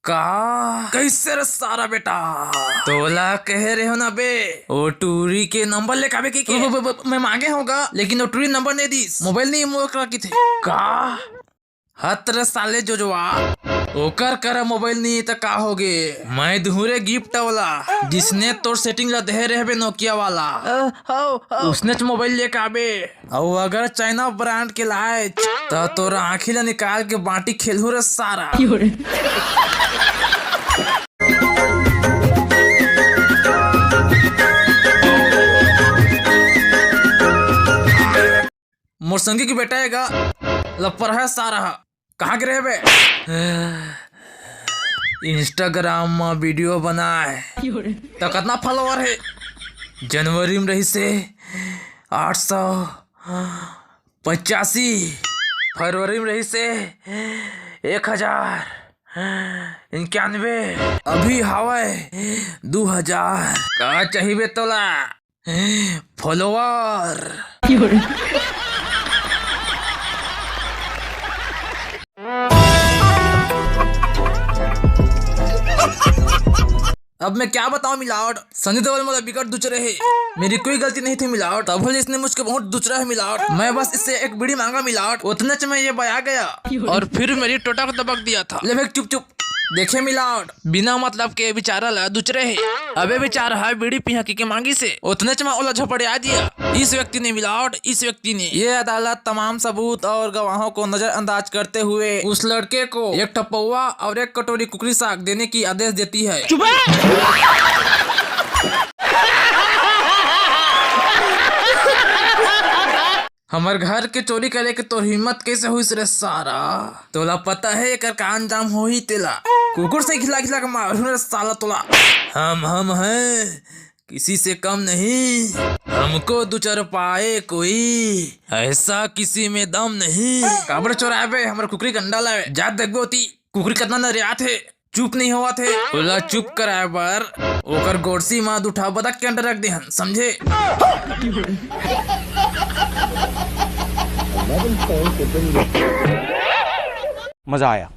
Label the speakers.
Speaker 1: का कैसे रे सारा बेटा तोला कह रहे हो ना बे ओ टूरी के नंबर लेके आवे के मैं मांगे होगा लेकिन वो टूरी नंबर नहीं दी मोबाइल नहीं मोकरा की थे का हत रे साले जोजवा ओकर कर मोबाइल नहीं तो का होगे मैं धुरे गिफ्ट वाला जिसने तोर सेटिंग ला दे रहे नोकिया वाला उसने मोबाइल लेके आबे और अगर चाइना ब्रांड के लाए तो तोरा आँखी ला निकाल के बाटी खेलू रे सारा मोर संगी की बेटा हैगा लपर है सारा कहाँ गिरे बे इंस्टाग्राम में वीडियो बनाए तो कितना फॉलोवर है जनवरी में रही से 885 फरवरी में रही से 1091 अभी हवाए 2000 का चाहिए तोला फॉलोवर अब मैं क्या बताऊं मिलावट सनी देओल मुझे बिगड़ दुच रहे मेरी कोई गलती नहीं थी मिलावट तब इसने मुझको बहुत दुचरा है मिलावट मैं बस इससे एक बीड़ी मांगा मिलावट उतने च मैं ये बया गया और फिर मेरी टोटा को दबक दिया था ले चुप चुप देखे मिलावट बिना मतलब के बेचारा ला दुचरे है अबे बेचारा है बीड़ी पिया के मांगी से उतने च मैं ओला झपड़िया दिया इस व्यक्ति ने मिलावट इस व्यक्ति ने ये अदालत तमाम सबूत और गवाहों को नजरअंदाज करते हुए उस लड़के को एक ठप्पौवा और एक कटोरी कुकरी साग देने की आदेश देती है हमार घर के चोरी करे के तो हिम्मत कैसे हुई रे सारा तोला पता है एक का अंजाम हो ही तेला कुकुर से खिला खिला के मारू रे साला तोला हम हैं किसी से कम नहीं हमको दुचर पाए कोई ऐसा किसी में दम नहीं काबर चोराए बे हमारे कुकरी गंडा लाए जात देखबो ती कुकरी कितना नरियात है चुप नहीं हुआ थे बोला चुप कराए बर ओकर गोरसी माद उठा बदक के अंदर रख दे समझे
Speaker 2: मजा आया।